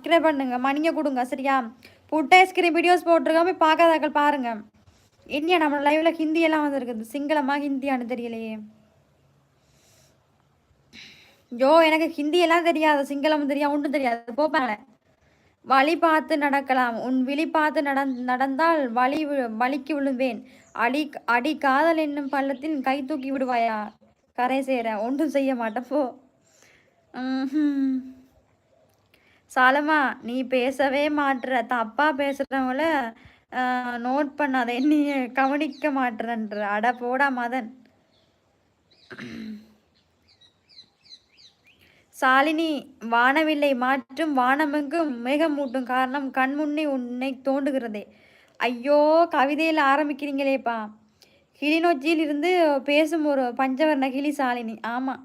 Subscribe பண்ணுங்க, மணிங்க கொடுங்க சரியா? புட் ஐஸ்கிரீம் வீடியோஸ் போட்டிருக்கோம், போய் பார்க்காதாக்கள் பாருங்க. இல்லையா நம்ம லைவ்ல ஹிந்தி எல்லாம் வந்துருக்குது, சிங்களமா ஹிந்தியானு தெரியலையே. ஜோ எனக்கு ஹிந்தி எல்லாம் தெரியாது, சிங்களமும் தெரியாது, ஒன்றும் தெரியாது. போப்பாங்க. வழி பார்த்து நடக்கலாம், உன் விழி பார்த்து நடந்தால் வலிக்கு விழுவேன். அடி காதல் என்னும் பள்ளத்தில் கை தூக்கி விடுவாயா? கரை சேர ஒன்றும் செய்ய மாட்டேன் போ. சாலமா நீ பேசவே மாட்டுற, தப்பா பேசுறவங்கள நோட் பண்ணாத, நீ கவனிக்க மாட்டேன்ற. அட போடா மதன். சாலினி வானவில்லை மாற்றும் வானமெங்கும் மேகமூட்டும் காரணம் கண் முன்னே உன்னை தோண்டுகிறதே. ஐயோ கவிதையில் ஆரம்பிக்கிறீங்களேப்பா. கிளிநொச்சியில் இருந்து பேசும் ஒரு பஞ்சவர்ண கிளி சாலினி. ஆமா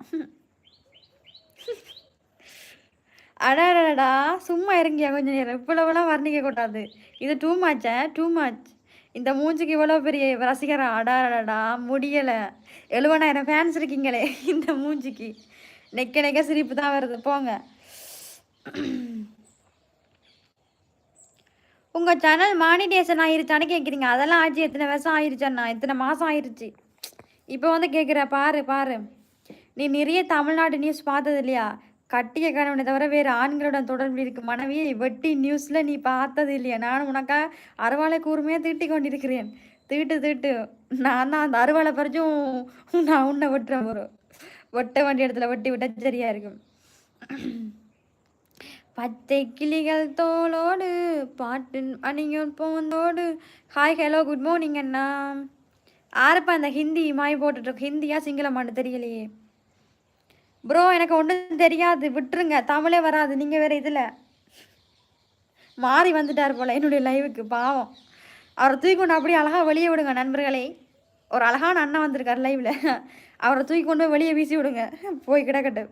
அடாடா சும்மா இறங்கியா கொஞ்சம் நேரம். இவ்வளவுலாம் வர்ணிக்க கூடாது, இது டூ மச் டூ மச். இந்த மூஞ்சிக்கு இவ்வளோ பெரிய ரசிகரா? அடாடா முடியலை. 70,000 ஃபேன்ஸ் இருக்கீங்களே இந்த மூஞ்சிக்கு. நெக்க சிரிப்பு தான் வருது போங்க. உங்கள் சேனல் மானிடேஷன் ஆயிருச்சான்னு கேட்குறீங்க. அதெல்லாம் ஆச்சு, எத்தனை வருஷம் ஆயிருச்சாண்ணா, எத்தனை மாதம் ஆயிடுச்சு. இப்போ வந்து கேட்குற பாரு பாரு. நீ நிறைய தமிழ்நாடு நியூஸ் பார்த்தது இல்லையா? கட்டிய கணவனை தவிர வேறு ஆண்களுடன் தொடர்பு இருக்கு மனைவியை வெட்டி நியூஸில் நீ பார்த்தது இல்லையா? நானும் உனக்கா அறுவாலை கூர்மையாக தீட்டி கொண்டிருக்கிறேன். தீட்டு நான் தான் அந்த அறுவாலை பறிச்சும் நான் உன்னை வெட்டுறேன். ஒரு வெட்ட வேண்டிய இடத்துல வெட்டி விட்டா சரியா இருக்கும். பச்சை கிளிகள் தோளோடு பாட்டு அணியும் போந்தோடு. ஹாய் ஹலோ குட் மார்னிங் அண்ணா. ஆறுப்பா அந்த ஹிந்தி மாய் போட்டுட்ருக்கு, ஹிந்தியா சிங்களமானு தெரியலையே ப்ரோ. எனக்கு ஒன்றும் தெரியாது, விட்டுருங்க. தமிழே வராது. நீங்கள் வேறு இதில் மாறி வந்துட்டார் போல் என்னுடைய லைவுக்கு. பாவம், அவரை தூக்கி அப்படியே அழகாக வெளியே விடுங்க நண்பர்களே. ஒரு அழகான அண்ணன் வந்திருக்கார் லைவில், அவரை தூக்கி கொண்டு போய் வெளியே வீசி விடுங்க, போய் கிடக்கட்டு.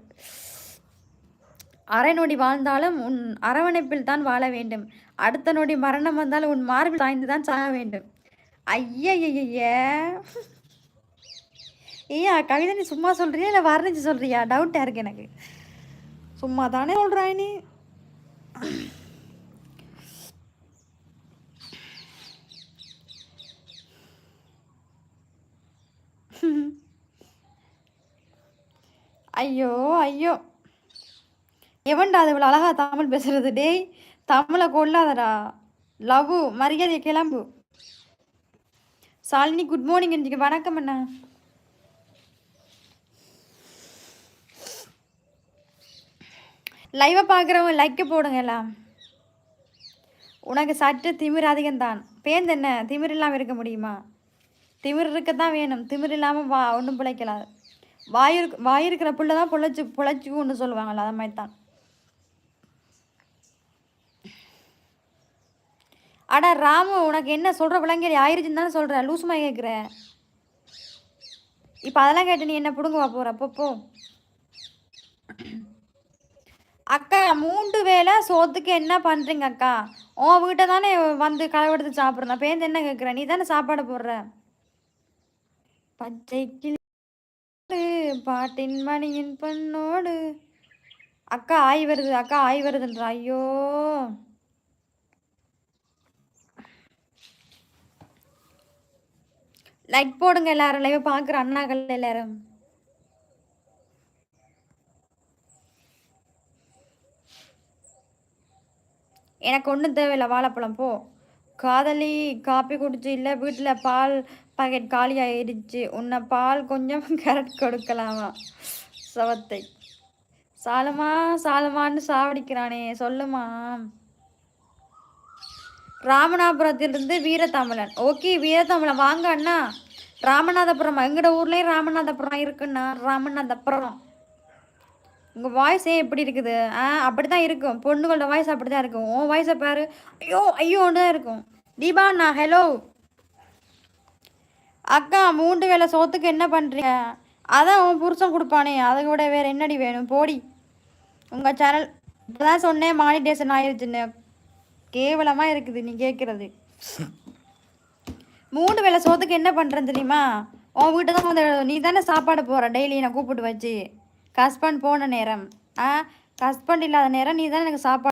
அரை நொடி வாழ்ந்தாலும் உன் அரவணைப்பில் தான் வாழ வேண்டும். அடுத்த நொடி மரணம் வந்தாலும் உன் மார்பில் சாய்ந்து தான் சாக வேண்டும். ஐயா ஐயா கவிதை நீ சும்மா சொல்றியா இல்லை வர்ணிச்சு சொல்றியா? டவுட்டாக இருக்கு எனக்கு. சும்மா தானே சொல்கிறாய் நீ. ஐயோ ஐயோ எவன்டா அது இவ்வளோ அழகா தமிழ் பேசுறது? டேய் தமிழை கொள்ளாதடா. லவ்வு மரியாதை கிளம்பு. Shalini good morning. வணக்கம் அண்ணா. லைவை பார்க்குறவங்க லைக்க போடுங்க எல்லாம். உனக்கு சற்று திமிர் அதிகம்தான். பேருந்து என்ன திமிர் இல்லாமல் இருக்க முடியுமா? திமிர் இருக்கத்தான் வேணும், திமிர் இல்லாமல் ஒன்றும் பிழைக்கலாது. வாய் இருக்கிற புள்ள தான் பொழைச்சி ஒன்று சொல்லுவாங்கள்ல, அது மாதிரி தான். அடா ராமு உனக்கு என்ன சொல்கிற விளங்கி ஆயிருச்சுன்னு தானே சொல்கிற, லூசுமா கேட்குற. இப்போ அதெல்லாம் கேட்டு நீ என்ன பிடுங்குவா போகிற? அப்பப்போ அக்கா 3 வேளை சோத்துக்கு என்ன பண்ணுறீங்க அக்கா? உன் வீட்டை தானே வந்து களவெடுத்து சாப்பிட்றேன். பேருந்து என்ன கேட்குற? நீ தானே சாப்பாடு போடுற. பச்சை கிளி பாட்டின் மணியின் பொண்ணோடு. அக்கா ஆய் வருது, அக்கா ஆய் வருதுன்றா. ஐயோ லைக் போடுங்க எல்லாரும், லைவ் பார்க்குற அண்ணாக்கள் எல்லாரும். எனக்கு ஒன்றும் தேவையில்லை வாழைப்பழம் போ. காதலி காப்பி குடிச்சு இல்லை வீட்டில் பால் பாக்கெட் காலி ஆயிடுச்சு, உன்னை பால் கொஞ்சம் கரெக்ட் கொடுக்கலாமா? சவத்தை சாலமான்னு சாவடிக்கிறானே சொல்லுமா. ராமநாதபுரத்திலிருந்து வீரத்தமிழன். ஓகே வீரத்தமிழன் வாங்க அண்ணா. ராமநாதபுரம் எங்கட ஊர்லேயும் ராமநாதபுரம் இருக்குண்ணா. ராமநாதபுரம் உங்கள் வாய்ஸே எப்படி இருக்குது? அப்படி தான் இருக்கும், பொண்ணுங்களோட வாய்ஸ் அப்படி தான் இருக்கும். உன் வாய்ஸை பாரு, ஐயோன்னு தான் இருக்கும். தீபாண்ணா ஹலோ. அக்கா 3 வேளை சோத்துக்கு என்ன பண்ணுறீங்க? அதான் உன் புருஷன் கொடுப்பானே, அதை விட வேறு என்னடி வேணும்? போடி. உங்கள் சேனல் இப்போ தான் சொன்னேன் மானிடேஷன் ஆயிடுச்சுன்னு. கேவலமாக இருக்குது நீ கேட்குறது. 3 வேளை சோத்துக்கு என்ன பண்ணுறேன்னு தெரியுமா? உன் வீட்டை தான் வந்து நீ தானே சாப்பாடு போகிற டெய்லி நான் கூப்பிட்டு வச்சு. ஹஸ்பண்ட் போன நேரம் ஹஸ்பண்ட் இல்லாத நேரம் நீ தானே எனக்கு சாப்பாடு